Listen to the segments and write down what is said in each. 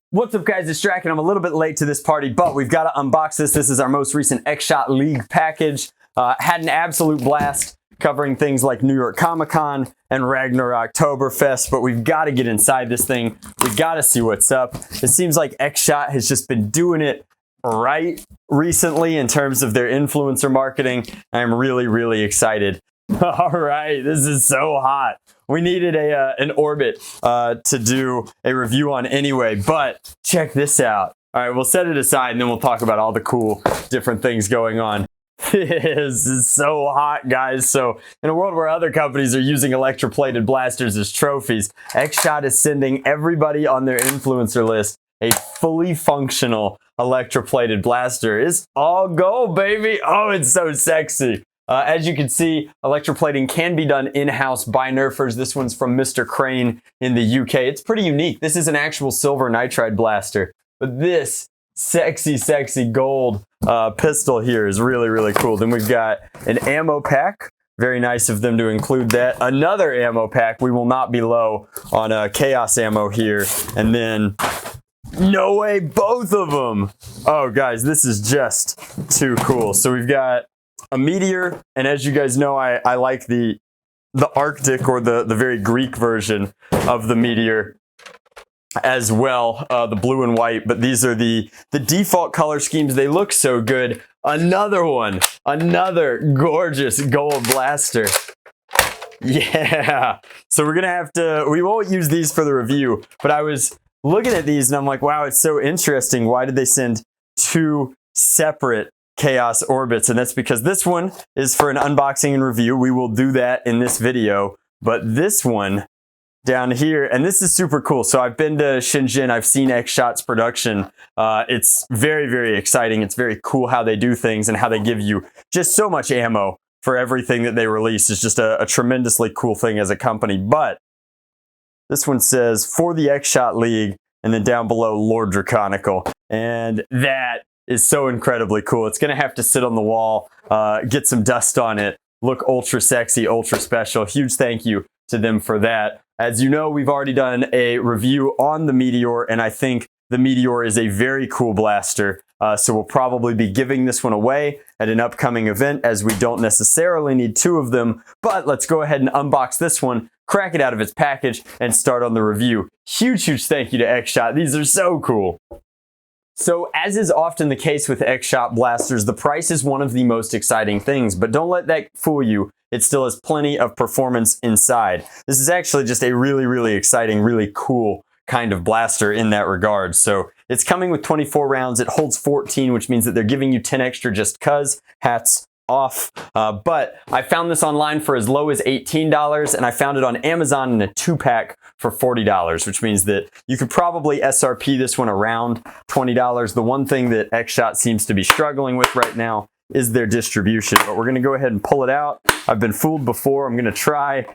What's up guys, it's Drac and I'm a little bit late to this party, but we've got to unbox this. This is our most recent Xshot League package. Had an absolute blast covering things like New York Comic-Con and Ragnarok Oktoberfest, but we've got to get inside this thing. We've got to see what's up. It seems like Xshot has just been doing it right recently in terms of their influencer marketing. I'm really excited. All right, this is so hot. We needed an orbit to do a review on anyway, but check this out. All right, we'll set it aside and then we'll talk about all the cool different things going on. This is so hot, guys. So in a world where other companies are using electroplated blasters as trophies, Xshot is sending everybody on their influencer list a fully functional electroplated blaster. It's all gold, baby. Oh, it's so sexy. As you can see, electroplating can be done in-house by Nerfers. This one's from Mr. Crane in the UK. It's pretty unique. This is an actual silver nitride blaster, but this sexy gold pistol here is really cool. Then we've got an ammo pack. Very nice of them to include that. Another ammo pack. We will not be low on chaos ammo here. And then, no way, both of them. Oh, guys, this is just too cool. So we've got a meteor, and as you guys know, I like the Arctic or the very Greek version of the meteor as well, the blue and white, but these are the default color schemes. They look so good. Another one, another gorgeous gold blaster. Yeah, so we're gonna have to, we won't use these for the review, but I was looking at these and I'm like, wow, it's so interesting. Why did they send two separate chaos orbits? And that's because this one is for an unboxing and review. We will do that in this video, but this one down here, and this is super cool. So I've been to Shenzhen, I've seen Xshot's production. It's very exciting. It's very cool how they do things and how they give you just so much ammo for everything that they release. It's just a tremendously cool thing as a company. But this one says for the Xshot League, and then down below Lord Draconical, and that is so incredibly cool. It's gonna have to sit on the wall, get some dust on it, look ultra sexy, ultra special. Huge thank you to them for that. As you know, we've already done a review on the Meteor, and I think the Meteor is a very cool blaster. So we'll probably be giving this one away at an upcoming event, as we don't necessarily need two of them. But let's go ahead and unbox this one, crack it out of its package, and start on the review. Huge thank you to Xshot. These are so cool. So as is often the case with Xshot blasters, the price is one of the most exciting things, but don't let that fool you. It still has plenty of performance inside. This is actually just a really exciting, really cool kind of blaster in that regard. So it's coming with 24 rounds. It holds 14, which means that they're giving you 10 extra just cuz. Hats off. But I found this online for as low as $18, and I found it on Amazon in a 2-pack for $40, which means that you could probably SRP this one around $20. The one thing that Xshot seems to be struggling with right now is their distribution, but we're going to go ahead and pull it out. I've been fooled before. I'm going to try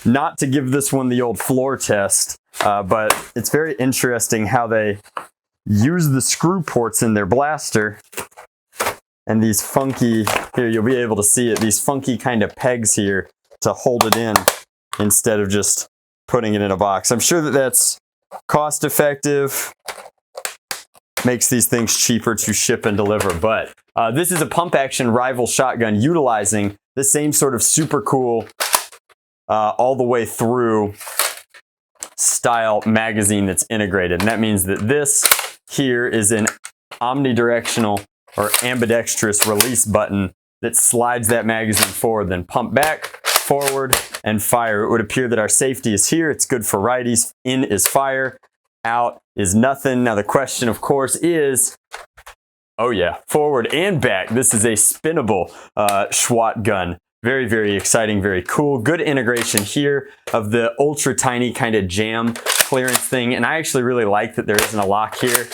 not to give this one the old floor test, but it's very interesting how they use the screw ports in their blaster. And these funky, here you'll be able to see it, these funky kind of pegs here to hold it in instead of just putting it in a box. I'm sure that that's cost effective, makes these things cheaper to ship and deliver, but this is a pump action rival shotgun utilizing the same sort of super cool all the way through style magazine that's integrated. And that means that this here is an omnidirectional or ambidextrous release button that slides that magazine forward, then pump back, forward, and fire. It would appear that our safety is here. It's good for righties. In is fire, out is nothing. Now the question, of course, is, oh yeah, forward and back. This is a spinnable Xshot gun. Very exciting, very cool. Good integration here of the ultra tiny kind of jam clearance thing. And I actually really like that there isn't a lock here,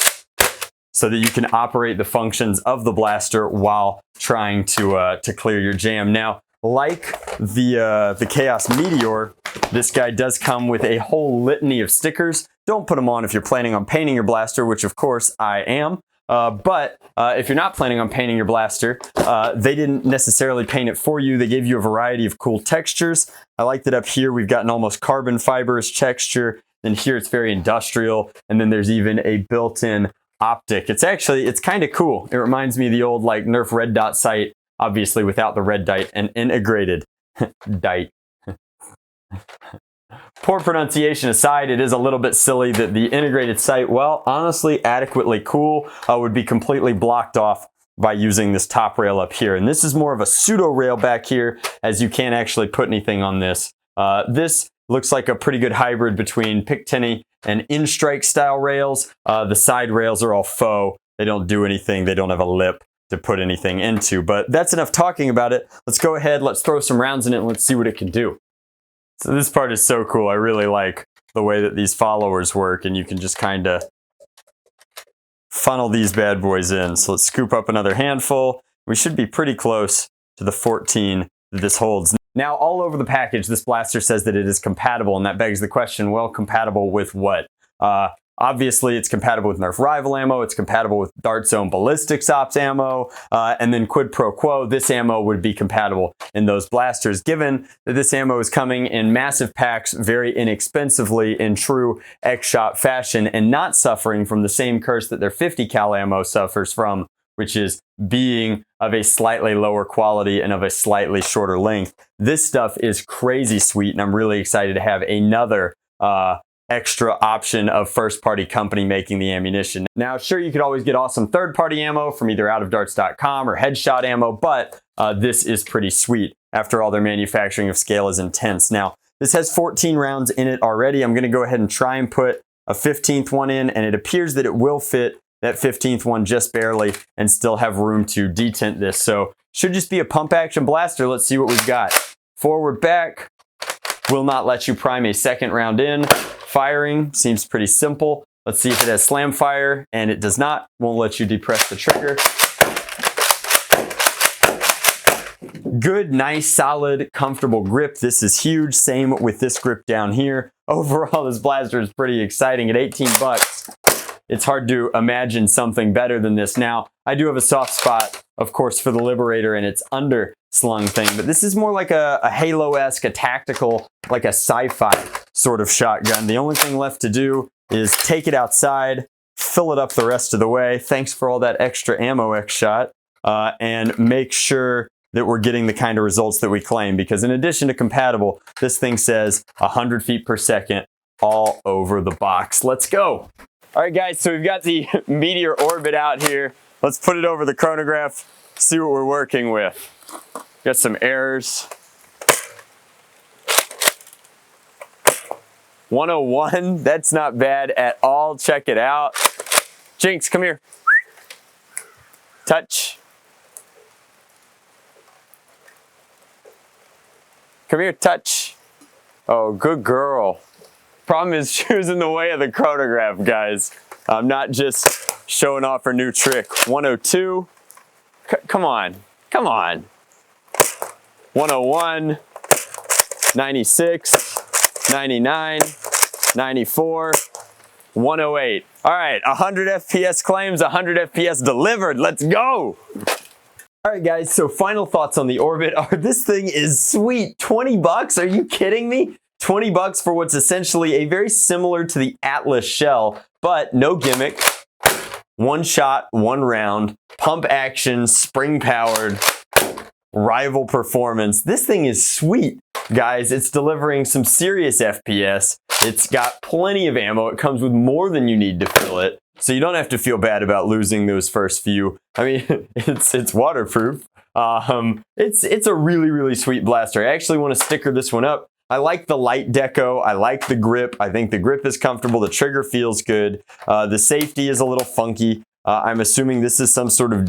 so that you can operate the functions of the blaster while trying to clear your jam. Now, like the Chaos Meteor, this guy does come with a whole litany of stickers. Don't put them on if you're planning on painting your blaster, which of course I am. But if you're not planning on painting your blaster, they didn't necessarily paint it for you. They gave you a variety of cool textures. I like that up here we've got an almost carbon fibrous texture. Then here it's very industrial. And then there's even a built-in optic. It's kind of cool. It reminds me of the old like Nerf red dot sight, obviously without the red dot and integrated dite. Poor pronunciation aside, it is a little bit silly that the integrated sight, well, honestly, adequately cool, would be completely blocked off by using this top rail up here. And this is more of a pseudo rail back here, as you can't actually put anything on this. This looks like a pretty good hybrid between Picatinny and in-strike style rails. The side rails are all faux. They don't do anything. They don't have a lip to put anything into. But that's enough talking about it. Let's go ahead. Let's throw some rounds in it and let's see what it can do. So this part is so cool. I really like the way that these followers work, and you can just kind of funnel these bad boys in. So let's scoop up another handful. We should be pretty close to the 14 that this holds. Now, all over the package, this blaster says that it is compatible, and that begs the question, well, compatible with what? Obviously, it's compatible with Nerf Rival ammo, it's compatible with Dart Zone Ballistics Ops ammo, and then quid pro quo, this ammo would be compatible in those blasters, given that this ammo is coming in massive packs very inexpensively in true Xshot fashion and not suffering from the same curse that their 50 cal ammo suffers from, which is being of a slightly lower quality and of a slightly shorter length. This stuff is crazy sweet, and I'm really excited to have another extra option of first-party company making the ammunition. Now, sure, you could always get awesome third-party ammo from either outofdarts.com or Headshot ammo, but this is pretty sweet. After all, their manufacturing of scale is intense. Now, this has 14 rounds in it already. I'm going to go ahead and try and put a 15th one in, and it appears that it will fit that 15th one just barely and still have room to detent this. So, should just be a pump action blaster. Let's see what we've got. Forward, back. Will not let you prime a second round in. Firing seems pretty simple. Let's see if it has slam fire, and it does not. Won't let you depress the trigger. Good, nice, solid, comfortable grip. This is huge. Same with this grip down here. Overall, this blaster is pretty exciting. At 18 bucks, it's hard to imagine something better than this. Now, I do have a soft spot, of course, for the Liberator and its underslung thing, but this is more like a Halo-esque, a tactical, like a sci-fi sort of shotgun. The only thing left to do is take it outside, fill it up the rest of the way. Thanks for all that extra ammo, Xshot, and make sure that we're getting the kind of results that we claim, because in addition to compatible, this thing says 100 feet per second all over the box. Let's go. All right, guys, so we've got the Meteor Orbit out here. Let's put it over the chronograph, see what we're working with. Got some errors. 101, that's not bad at all. Check it out. Jinx, come here. Touch. Come here, touch. Oh, good girl. Problem is, she was in the way of the chronograph, guys. I'm not just showing off her new trick. 102. Come on. Come on. 101. 96. 99. 94. 108. All right, 100 FPS claims, 100 FPS delivered. Let's go. All right, guys, so final thoughts on the Orbit are this thing is sweet. 20 bucks? Are you kidding me? 20 bucks for what's essentially a very similar to the Atlas shell, but no gimmick. One shot, one round, pump action, spring powered, rival performance. This thing is sweet, guys. It's delivering some serious FPS. It's got plenty of ammo. It comes with more than you need to fill it. So you don't have to feel bad about losing those first few. I mean, it's waterproof. It's a really, really sweet blaster. I actually want to sticker this one up. I like the light deco. I like the grip. I think the grip is comfortable. The trigger feels good. The safety is a little funky. I'm assuming this is some sort of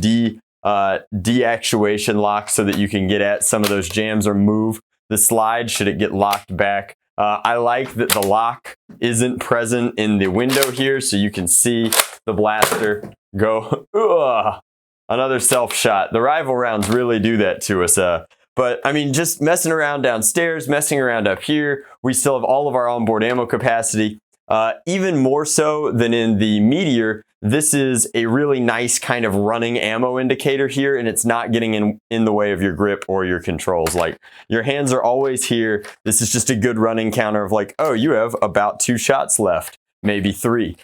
deactuation lock so that you can get at some of those jams or move the slide should it get locked back. I like that the lock isn't present in the window here, so you can see the blaster go. Ugh, another self shot. The rival rounds really do that to us. But I mean, just messing around downstairs, messing around up here, we still have all of our onboard ammo capacity. Even more so than in the Meteor, this is a really nice kind of running ammo indicator here, and it's not getting in the way of your grip or your controls. Like, your hands are always here. This is just a good running counter of like, oh, you have about 2 shots left, maybe 3.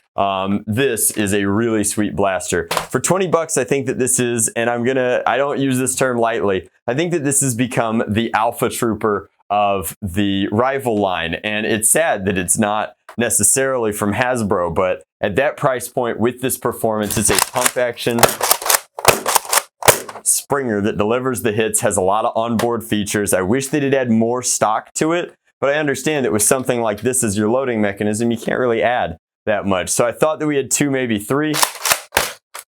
This is a really sweet blaster. For 20 bucks, I think that this is, and I don't use this term lightly, I think that this has become the alpha trooper of the rival line, and it's sad that it's not necessarily from Hasbro, but at that price point with this performance, it's a pump action Springer that delivers the hits, has a lot of onboard features. I wish that it had more stock to it, but I understand that with something like this as your loading mechanism, you can't really add that much. So I thought that we had 2, maybe 3,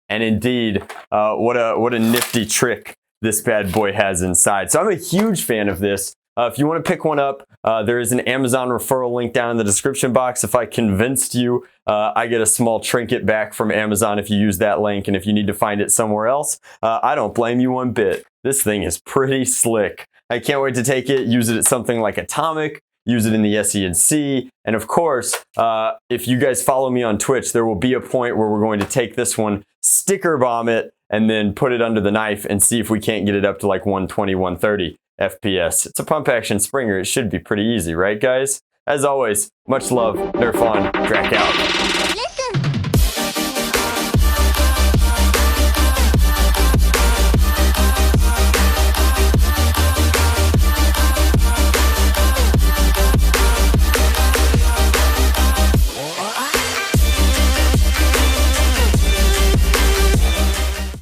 and indeed, what a nifty trick this bad boy has inside. So I'm a huge fan of this. If you want to pick one up, there is an Amazon referral link down in the description box. If I convinced you, I get a small trinket back from Amazon if you use that link, and if you need to find it somewhere else, I don't blame you one bit. This thing is pretty slick. I can't wait to take it, use it at something like Atomic, use it in the SE&C, and of course, if you guys follow me on Twitch, there will be a point where we're going to take this one, sticker bomb it, and then put it under the knife and see if we can't get it up to like 120, 130 FPS. It's a pump action Springer. It should be pretty easy, right guys? As always, much love, Nerf on, Drac out.